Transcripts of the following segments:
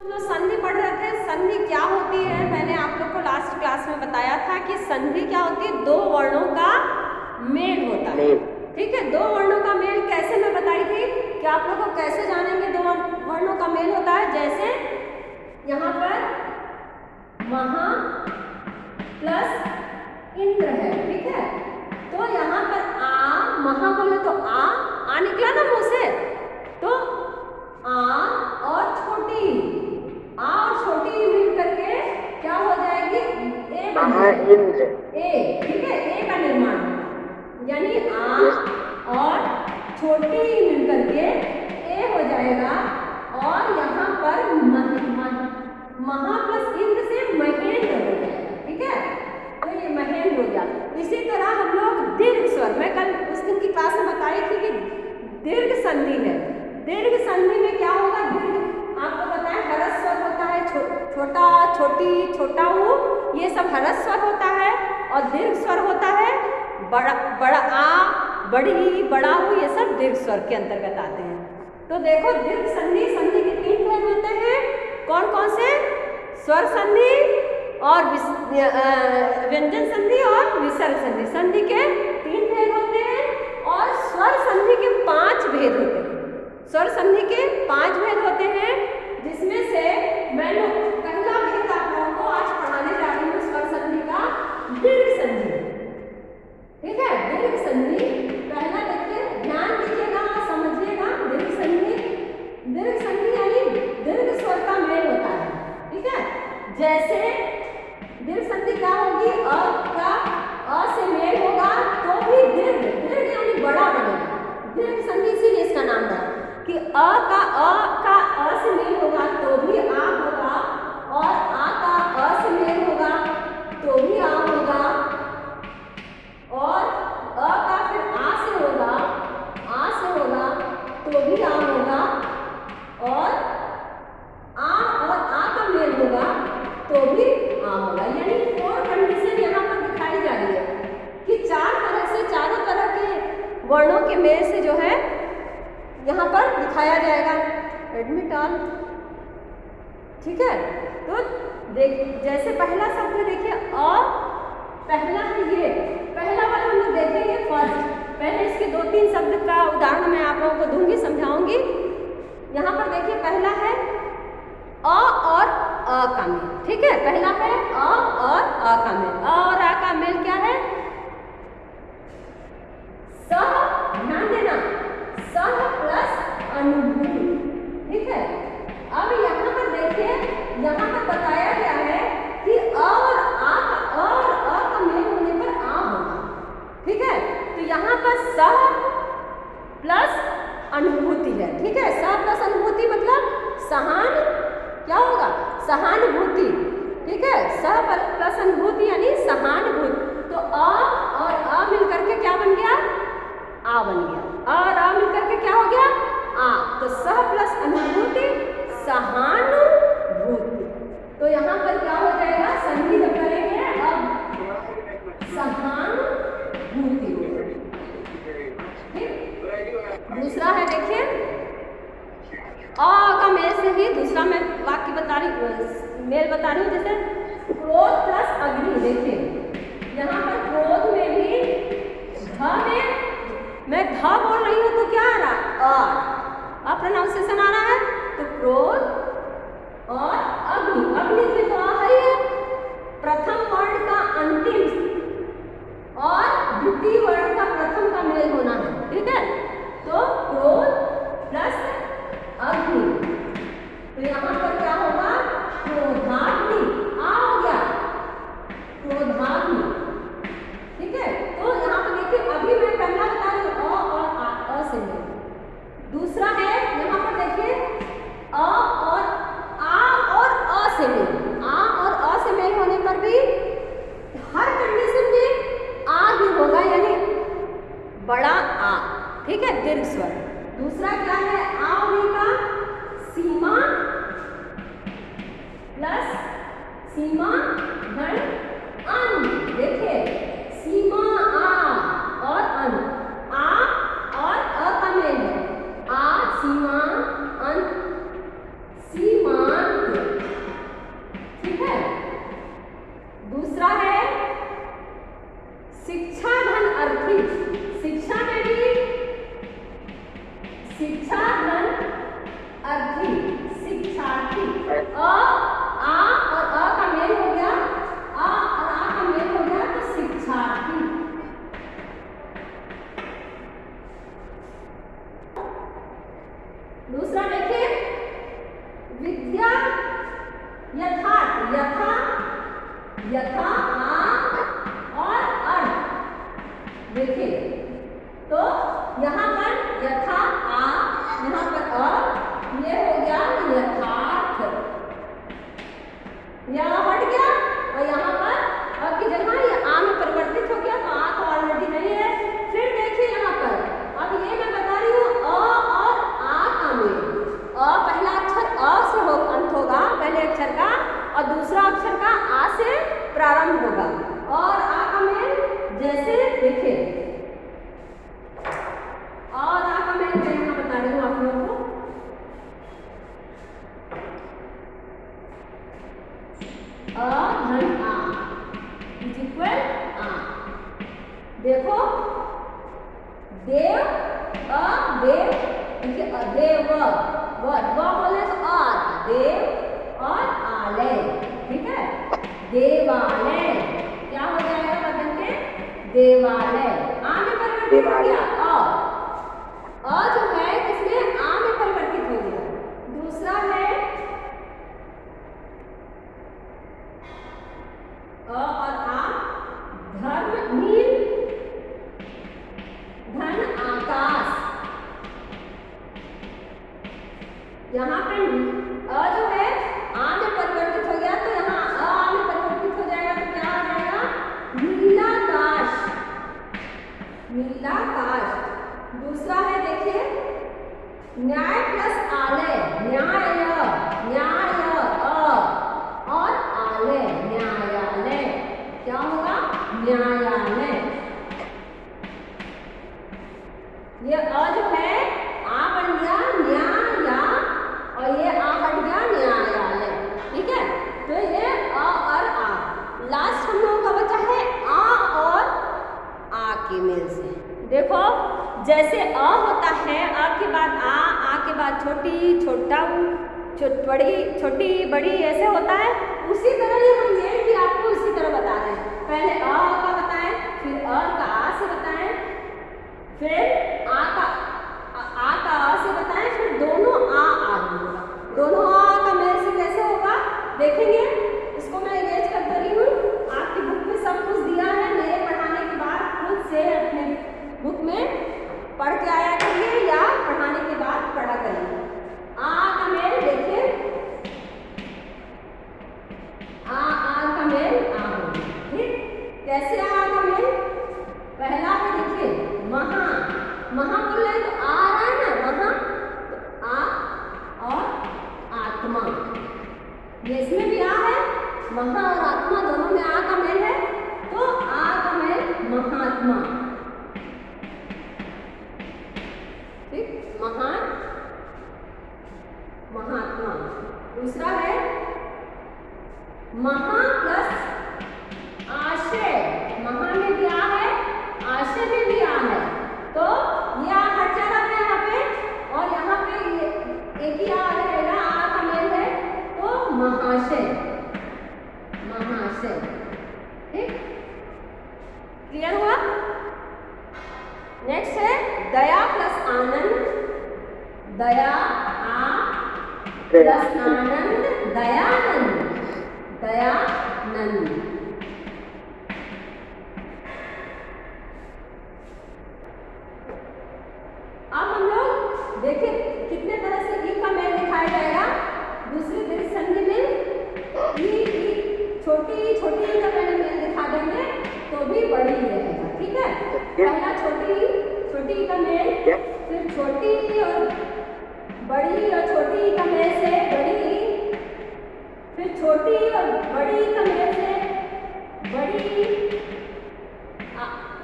तो संधि पढ़ रहे थे। संधि क्या होती है, मैंने आप लोग को लास्ट क्लास में बताया था कि संधि क्या होती है, दो वर्णों का मेल होता है। ठीक है, दो वर्णों का मेल कैसे मैं बताई थी कि आप लोग को कैसे जानेंगे दो वर्णों का मेल होता है। जैसे यहाँ पर महा प्लस इंद्र है, ठीक है, तो यहाँ पर आ महा बोले तो आ निकला ना मुंह से, तो आ और छोटी मिल करके क्या हो जाएगी, ए बन जाएगी, ए, ठीक है, ए का निर्माण, यानी आ और छोटी मिल करके ए हो जाएगा। और यहाँ पर महा प्लस इंद्र से महेंद्र हो जाएगा, ठीक है, तो ये महेंद्र हो गया। इसी तरह हम लोग दीर्घ स्वर, मैं कल उस दिन की क्लास में बताई थी कि दीर्घ संधि है। दीर्घ संधि में क्या होगा, दीर्घ आपको पता है हरस स्वर होता है, छोटा छोटी छोटा ऊ, ये सब हरस स्वर होता है। और दीर्घ स्वर होता है बड़ा आ, बड़ी, बड़ा ऊ, ये सब दीर्घ स्वर के अंतर्गत आते हैं। तो देखो दीर्घ संधि के तीन भेद होते हैं, कौन कौन से, स्वर संधि और व्यंजन संधि और विसर्ग संधि। संधि के तीन भेद होते हैं और स्वर संधि के 5 भेद होते हैं। स्वर संधि के 5 भेद होते हैं, जिसमें से मैं पहला भेद आप लोगों को आज पढ़ाने जा रही हूँ, स्वर संधि का दीर्घ संधि। ठीक है, दीर्घ संधि पहला देखिए, ध्यान दीजिएगा, समझिएगा। दीर्घ संधि यानी दीर्घ स्वर का मेल होता है, ठीक है। जैसे दीर्घ संधि क्या होगी, अ का अ से मेल होगा तो भी दीर्घ यानी बड़ा बनेगा। दीर्घ संधि इसीलिए इसका नाम है कि अ का अ से मेल होगा तो भी आ होगा, और आ का अ से मेल होगा तो भी आ होगा, और अ का फिर आ से होगा तो भी आ होगा, और आ का मेल होगा तो भी आ होगा। यानी 4 कंडीशन यहाँ पर दिखाई जा रही है कि चारों तरह के वर्णों के मेल से जो है यहाँ पर दिखाया जाएगा। एडमिट ऑल, ठीक है। तो जैसे पहला शब्द देखिए अ, पहला है ये, पहला वाला हम लोग देखेंगे फर्स्ट। पहले इसके 2-3 शब्द का उदाहरण मैं आप लोगों को दूंगी, समझाऊंगी। यहाँ पर देखिए पहला है अ और अ का मेल, ठीक है। पहला है अ और अ का मेल। अ और आ का मेल क्या है, सह, ध्यान देना, सह प्लस अनुभूति, ठीक है। अब यहाँ पर देखिए, यहाँ पर बताया गया है कि अ और अ का मेल होने पर आ होगा, ठीक है। तो यहाँ पर सह प्लस अनुभूति है, ठीक है। सह प्लस अनुभूति मतलब क्या होगा, सहानुभूति, ठीक है। सह प्लस अनुभूति यानी सहानुभूति। तो अ और अ मिल करके क्या बन गया, आ बन गया। अ और अ मिल करके क्या हो गया, आ। तो सह प्लस अनुभूति सहानुभूति। तो यहाँ पर क्या हो जाएगा, संधि जब करेंगे अब सहानुभूति। दूसरा है देखिए, अ का मेल से ही दूसरा मैं वाक्य बता रही हूँ, जैसे क्रोध प्लस अग्नि। देखिए यहाँ पर क्रोध में भी घ में, मैं घ बोल रही हूँ तो क्या आ रहा, अ प्रोनाउंसिएशन आ रहा है, तो क्रोध और अग्नि में तो आ है, प्रथम वर्ण का अंतिम और द्वितीय वर्ण का प्रथम का मेल होना है, ठीक है। तो क्रोध प्लस अग्नि, तो यहाँ पर क्या होगा, क्रोधाग्नि, आ हो गया, क्रोधाग्नि, ठीक है। तो यहाँ पर देखिए, अभी मैं पहला बता रही हूँ अ और अ से मेल। दूसरा है यहाँ पर देखिए अ और अ से मेल। आ और अ से मेल होने पर भी हर कंडीशन में आ ही होगा, यानी बड़ा आ, ठीक है, दीर्घ स्वर। दूसरा क्या है, आ होने का सीमा प्लस सीमा धन अन। देखिए सीमा आ और अन, आ और अ का मेल है, आ सीमा अन, सीमांत, यथार्थ, यथा, यथा, और अर्थ। देखिए तो यहाँ पर यथा, यहाँ पर ये हो गया यथार्थ, यहाँ हट गया और यहाँ पर की जगह ये में परिवर्तित हो गया, तो तो ऑलरेडी नहीं है। फिर देखिए यहाँ पर अब ये मैं बता रही हूँ और का मेल। पहला अक्षर से हो अंत होगा, पहले अक्षर का, और दूसरा अक्षर का आ से प्रारंभ होगा। और का मेल जैसे देखिए, और का मेल मैं बता रही हूँ आप लोगों को। धन आ इज इक्वल आ। देखो देव, देव, देखिए देव, बोले तो देव और आलय, ठीक है। देवालय क्या हो जाएगा बदल के? देवालय। में परिवर्तित हो गया जो है किसमें? में परिवर्तित हो गया। दूसरा है और धर्म, नील, धन, आकाश। यहाँ पर जो है में परिवर्तित हो गया, तो यहाँ में परिवर्तित हो जाएगा, तो क्या आ जाएगा? नीलाकाश, नीलाकाश। दूसरा है देखिए न्याय प्लस आलय, न्याय, न्याय, और आलय, न्यायालय। क्या होगा? न्यायालय। ये जो है बन गया न्याय, और ये हट गया न्यायालय, ठीक है। तो ये और लास्ट हम लोगों का बचा है और के मेल से। देखो जैसे होता है, के बाद आ के बाद छोटी, छोटा, बड़ी, छोटी, बड़ी, ऐसे होता है। उसी तरह ही हम मेल भी आपको इसी तरह बता रहे हैं। पहले का बताएं, फिर का आ से बताएं, फिर आ का से बताएं, फिर दोनों होगा। दोनों का मेल से कैसे होगा देखेंगे। इसको मैं इरेज कर रही हूँ। आपकी बुक में सब कुछ दिया है, मेरे पढ़ाने के बाद खुद से अपने बुक में पढ़ के आया करिए या पढ़ाने के बाद पढ़ा करिए। का मेल देखिए, का मेल होगा, ठीक। कैसे का मेल? पहला है देखिए महा, महा बोल रहे तो आ रहा है ना, महा, तो और आत्मा, ये इसमें भी है। महा और आत्मा दोनों में का मेल है, तो का मेल महात्मा, ठीक, महात्मा। दूसरा है महा प्लस आशय, महा में भी है, आशय में भी है, तो ये हट जा रहा है यहाँ पे, और यहाँ पे एक ही रहेगा, का मेल है, तो महाशय, महाशय, ठीक, क्लियर हुआ। नेक्स्ट है दया प्लस आनंद, दया प्लस आनंद, दयानंद, दयानंद। अब हम लोग देखें कितने तरह से का मेल दिखाया जाएगा। दूसरी दीर्घ संधि में छोटी छोटी का मेल दिखा देंगे तो भी बड़ी रहेगा, ठीक है। पहला छोटी का मेल, फिर छोटी और बड़ी, और छोटी का मेल से बड़ी, फिर छोटी और बड़ी का मेल से बड़ी,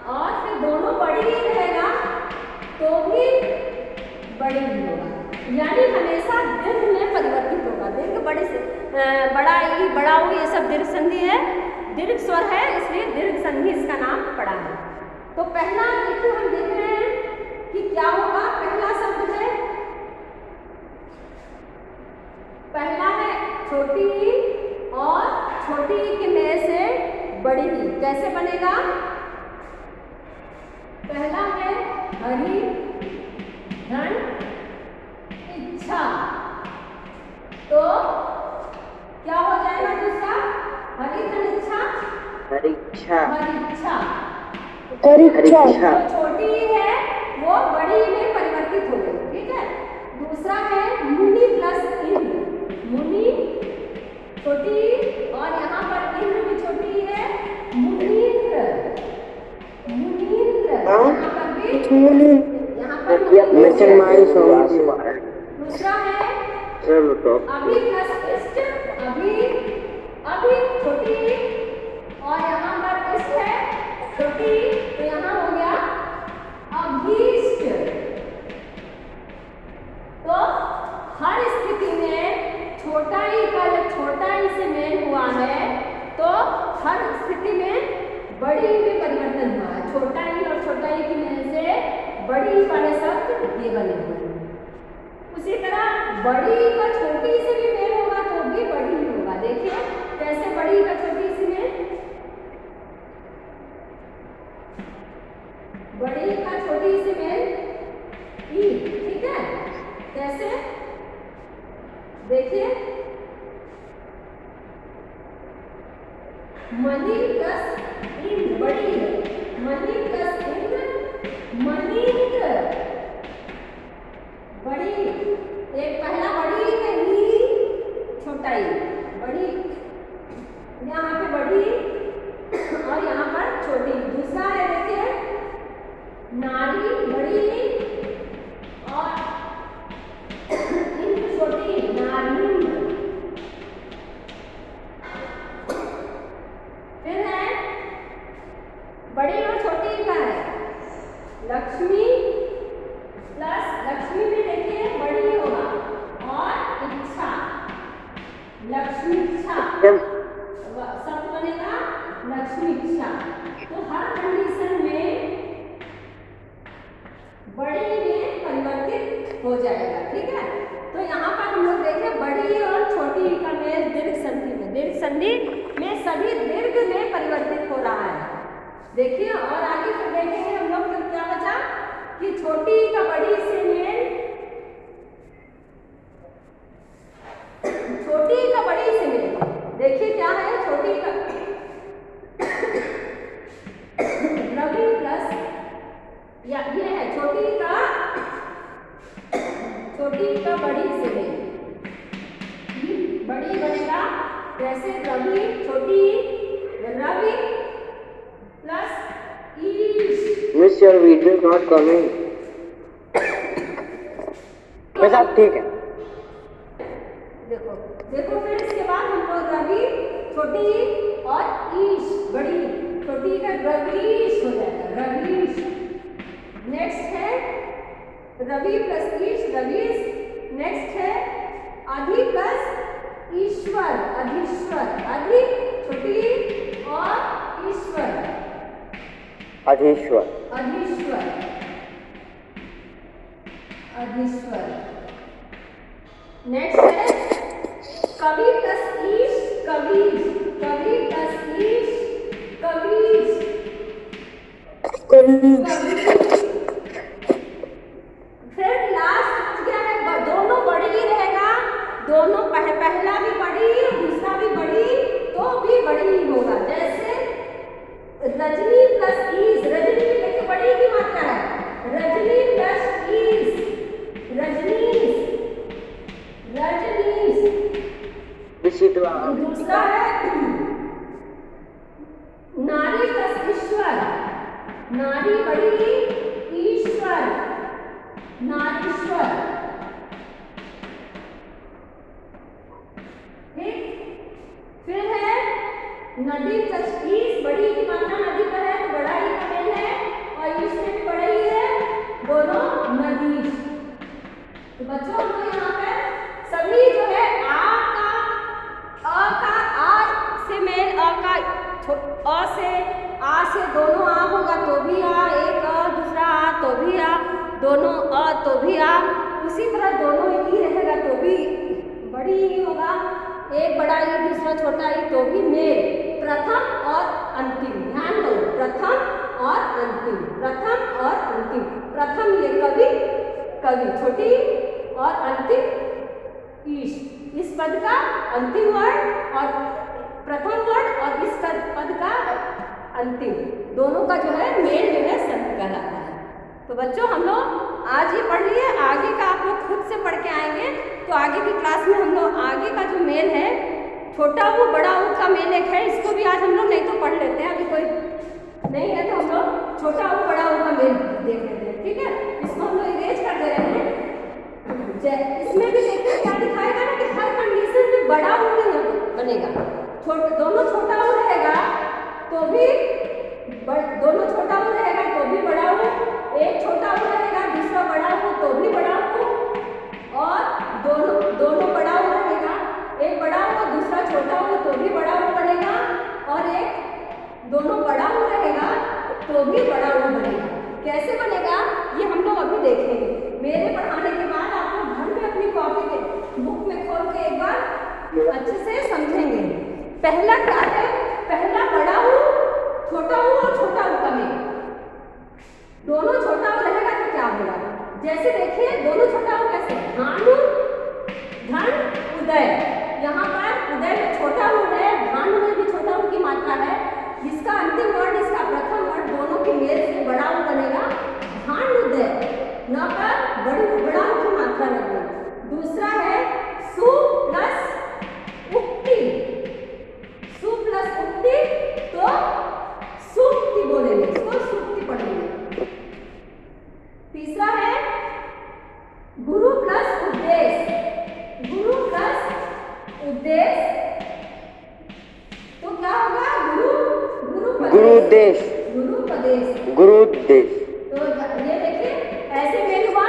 और फिर दोनों बड़ी ही रहेगा तो भी बड़ी ही होगा, यानी हमेशा दीर्घ में परिवर्तित होगा। दीर्घ बड़े से बड़ा ई, बड़ा ऊ, ये सब दीर्घ संधि है, दीर्घ स्वर है, इसलिए दीर्घ संधि इसका नाम पड़ा है। तो पहला देखिए हम देख रहे हैं कि क्या होगा। पहला शब्द है, पहला है छोटी, और छोटी के मेल से बड़ी, कैसे बनेगा? पहला है हरि, धन, इच्छा, तो क्या हो जाएगा दूसरा? हरिच्छा। जो छोटी है वो बड़ी में परिवर्तित हो गई, ठीक है। दूसरा है मुनि प्लस इंद्र। मुनि छोटी और यहाँ पर इंद्र भी छोटी है, मुनींद्र। यहाँ पर भी दूसरा है अभी प्लस इष्ट। अभी छोटी और यहाँ पर इष्ट है छोटी, तो यहाँ हो गया अभीष्ट। तो हर स्थिति में छोटा ई का जब छोटा ई से मेल हुआ है तो हर स्थिति में बड़ी ई में परिवर्तन हुआ है। छोटा ई और छोटा ई की मेल से बड़ी ई वाले शब्द ये बने हुए हैं। उसी तरह बड़ी ई का छोटी से भी मेल होगा तो भी बड़ी ई होगा। देखिए कैसे बड़ी ई का छोटी से मेल, बड़ी ई का छोटी से मेल ई, ठीक है। कैसे देखिए, मनी प्लस इंद्र, बड़ी है मनी प्लस इंद्र, मनींद्र। बड़ी एक पहला बड़ी है ई, छोटा ई, बड़ी यहाँ पे बड़ी और यहाँ पर छोटी। दूसरा है देखिए नारी बड़ी और इंद्र छोटी, नारींद्र। फिर है बड़ी और छोटी का है लक्ष्मी प्लस, लक्ष्मी में देखिए बड़ी होगा और इच्छा, लक्ष्मी इच्छा शब्द बनेगा लक्ष्मी इच्छा। तो हर कंडीशन में बड़ी में परिवर्तित हो जाएगा, ठीक है। तो यहाँ पर हम लोग देखें बड़ी और छोटी का मेल दीर्घ संधि में, दीर्घ संधि में सभी दीर्घ में परिवर्तित हो रहा है। देखिए और आगे फिर देखेंगे हम लोग फिर क्या बचा कि छोटी का बड़ी से मेल, छोटी का बड़ी से मेल देखिए क्या है। छोटी का रवि प्लस या ये है छोटी का बड़ी से मेल, बड़ी बनेगा जैसे रवि, छोटी रवि प्लस ईश। Miss your video not coming. बस ठीक है। देखो देखो फिर इसके बाद हम लोग रवि छोटी और ईश बड़ी, छोटी का रवीश हो जाएगा, रवीश। नेक्स्ट है रवि प्लस ईश, रवीश। नेक्स्ट है अधि प्लस ईश्वर, अधीश्वर। अधि छोटी और ईश्वर अधीश्वर, अधीश्वर, अधीश्वर। नेक्स्ट है कवि प्लस ईश, कवीश। कवि प्लस ईश, कवीश, फिर लास्ट क्या है, दोनों बड़ी ही रहेगा। दोनों पहला भी बड़ी दूसरा भी बड़ी तो भी बड़ी ही होगा। जैसे रजनी प्लस ईश, रजनी में देखिए बड़ी की मात्रा है, रजनी प्लस ईश, रजनीश, रजनीश। दूसरा है नारी प्लस ईश्वर, नारी बड़ी ईश्वर, नारीश्वर। ठीक, फिर है नदी प्लस ईश, बड़ी की मात्रा नदी पर है तो बड़ा ही का मेल है और ईश में भी बड़ा ही है, दोनों नदीश। तो बच्चों हमको यहाँ पे सभी जो है आ से मेल, आ से दोनों आ होगा तो भी आ, एक आ दूसरा आ तो भी आ, दोनों आ तो भी आ। उसी तरह दोनों ही रहेगा तो भी बड़ी ही होगा, एक बड़ा ही दूसरा छोटा ही तो भी मेल। प्रथम और अंतिम, ध्यान दो, प्रथम और अंतिम, प्रथम और अंतिम। प्रथम ये कवि, कवि छोटी और अंतिम ईश। इस पद का अंतिम वर्ण और प्रथम वर्ण और इस पद का अंतिम, दोनों का जो है मेल जो है संधि कहलाता है। तो बच्चों हम लोग आज ये पढ़ लिए, आगे का आप लोग खुद से पढ़ के आएंगे तो आगे की क्लास में हम लोग आगे का जो मेल है, छोटा ऊ बड़ा ऊ का मेल एक है, इसको भी आज हम लोग नहीं तो पढ़ लेते हैं, अभी कोई नहीं है तो हम लोग छोटा ऊ बड़ा ऊ का मेल देख लेते हैं, ठीक है। इसको हम लोग इरेज कर दे रहे हैं। इसमें भी देखिए क्या दिखाएगा ना कि हर कंडीशन में बड़ा ऊ नहीं बनेगा, दोनों छोटा ऊ रहेगा तो भी दोनों छोटा ऊ रहेगा तो भी बड़ा ऊ, एक छोटा ऊ रहेगा दूसरा बड़ा ऊ तो भी बड़ा ऊ, और दोनों बड़ा ऊ रहेगा, एक बड़ा ऊ दूसरा छोटा ऊ तो भी बड़ा ऊ बनेगा, और एक दोनों बड़ा ऊ रहेगा तो भी बड़ा ऊ बनेगा। कैसे बनेगा ये हम लोग अभी देखेंगे। मेरे पढ़ाने के बाद आप लोग घर में अपनी कॉपी के बुक में खोल के एक बार अच्छे से समझेंगे। पहला क्या है, पहला बड़ा ऊ छोटा ऊ और छोटा ऊ का मेल, दोनों छोटा ऊ रहेगा तो क्या होगा, जैसे देखिए दोनों छोटा ऊ कैसे, भानु धन उदय, यहाँ पर उदय में छोटा ऊ है, भानु में भी छोटा ऊ की मात्रा है, जिसका अंतिम वर्ण इसका प्रथम वर्ण दोनों के मेल से बड़ा ऊ बनेगा भानुदय, न पर बड़ा ऊ की मात्रा लगेगी। दूसरा है सु प्लस उक्ति, सु प्लस उक्ति तो सूक्ति बोलेंगे, इसको सूक्ति पढ़ेंगे। तीसरा है गुरु प्लस उपदेश, गुरु प्लस उपदेश तो क्या होगा, गुरुपदेश, गुरुपदेश। तो ये देखिए ऐसे मेल हुआ,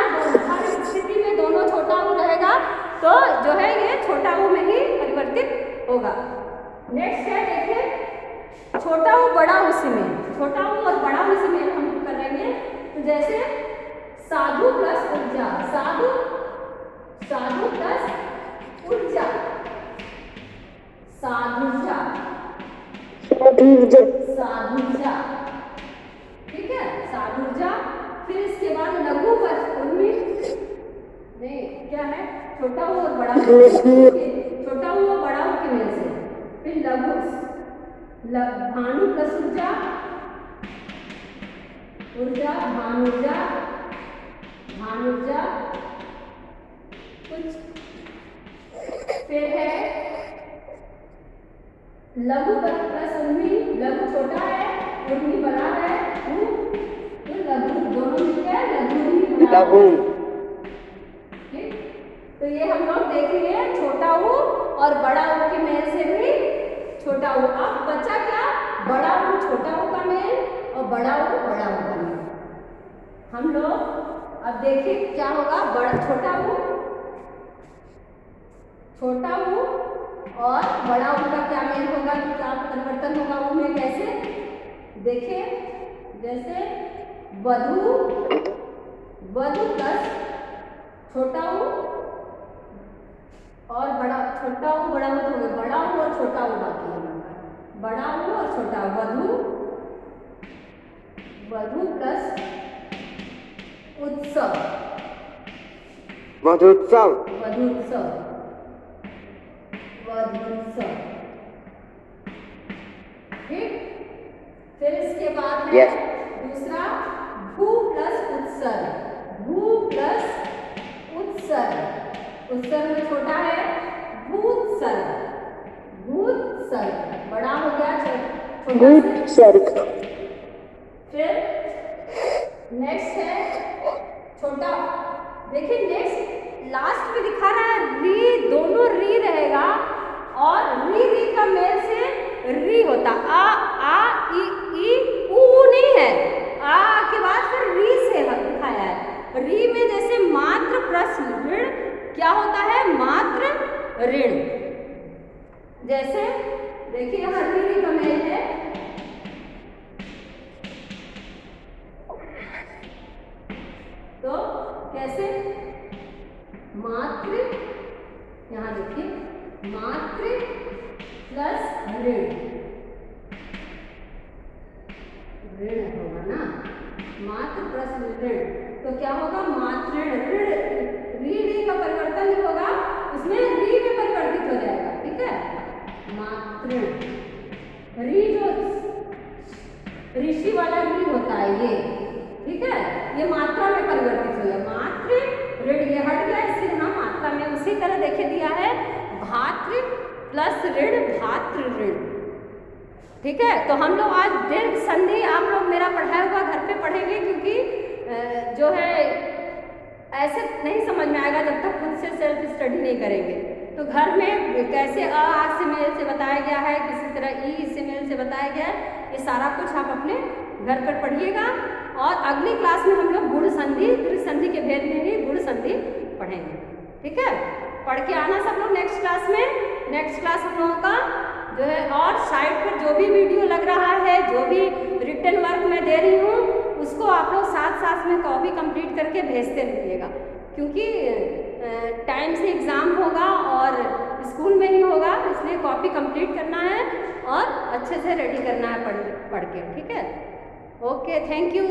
हर स्थिति में दोनों छोटा ऊ रहेगा तो जो है ये छोटा ऊ में ही परिवर्तित होगा। नेक्स्ट है देखिए छोटा ऊ बड़ा ऊ से मेल, छोटा ऊ और बड़ा ऊ से मेल हम करेंगे। तो जैसे साधु प्लस ऊर्जा, साधु प्लस ऊर्जा, साधुजा, साधुजा, ठीक है, साधुजा। फिर इसके बाद लघु प्लस उर्मी, नहीं क्या है, छोटा ऊ और बड़ा ऊ, छोटा ऊ और बड़ा ऊ के मेल से। फिर लघु भानु प्लस ऊर्जा, ऊर्जा भानुजा, भानुजा कुछ। फिर है लघु प्लस उर्मी, लघु छोटा है उर्मी बड़ा है, तो लघु दोनों मिलकर लघु, ठीक। तो ये हम लोग देखेंगे छोटा ऊ और बड़ा ऊ के मेल से भी छोटा ऊ। अब बचा क्या, बड़ा ऊ छोटा ऊ का मेल और बड़ा ऊ बड़ा ऊ का मेल। हम लोग अब देखिए क्या होगा, छोटा ऊ और बड़ा ऊ का क्या मेल होगा, क्या परिवर्तन होगा ऊ में, कैसे देखिए, जैसे वधु प्लस छोटा ऊ और छोटा ऊ बड़ा ऊ तो बड़ा ऊ और छोटा ऊ बाकी है, बड़ा ऊ और छोटा वधु प्लस उत्सव, वधोत्सव, ठीक। फिर इसके बाद है दूसरा भू प्लस उत्सर्ग, उत्सर्ग में छोटा है भूत्सर्ग, बड़ा हो गया छोटा। फिर नेक्स्ट है छोटा, देखिए नेक्स्ट लास्ट में दिखा रहा है री, दोनों री रहेगा और री का मेल से री होता, आ ई ऊ नहीं है, आ के बाद फिर री से दिखाया है। री में जैसे मात्र प्रश्न ऋण क्या होता है, मात्र ऋण, जैसे देखिए यहाँ री का मेल है, तो कैसे मात्र, यहाँ देखिए मात्र प्लस ऋण होगा ना, मात्र प्लस ऋण, तो क्या होगा मात्र ऋण, ऋण का परिवर्तन होगा, उसमें री में परिवर्तन री जो ऋषि वाला री होता है ये, ठीक है, ये मात्रा में परिवर्तित हो गया, मातृ ऋण ये हट गया, इसलिए हम मात्रा में उसी तरह देखिए दिया है भातृ प्लस ऋण भातृ ऋण, ठीक है। तो हम लोग आज दीर्घ संधि आप लोग मेरा पढ़ाया हुआ घर पे पढ़ेंगे, क्योंकि जो है ऐसे नहीं समझ में आएगा जब तक खुद से सेल्फ स्टडी नहीं करेंगे। तो घर में कैसे अ से मेल से बताया गया है, किसी तरह ई से मेल से बताया गया है, ये सारा कुछ आप अपने घर पर पढ़िएगा। और अगली क्लास में हम लोग गुण संधि, दीर्घ संधि के भेद में भी गुण संधि पढ़ेंगे, ठीक है। पढ़ के आना सब लोग नेक्स्ट क्लास में। नेक्स्ट क्लास हम लोगों का जो है, और साइट पर जो भी वीडियो लग रहा है, जो भी रिटन वर्क मैं दे रही हूँ, उसको आप लोग साथ साथ में कॉपी कंप्लीट करके भेजते रहिएगा, क्योंकि टाइम से एग्ज़ाम होगा और स्कूल में ही होगा, इसलिए कॉपी कंप्लीट करना है और अच्छे से रेडी करना है पढ़ के, ठीक है। Okay, thank you.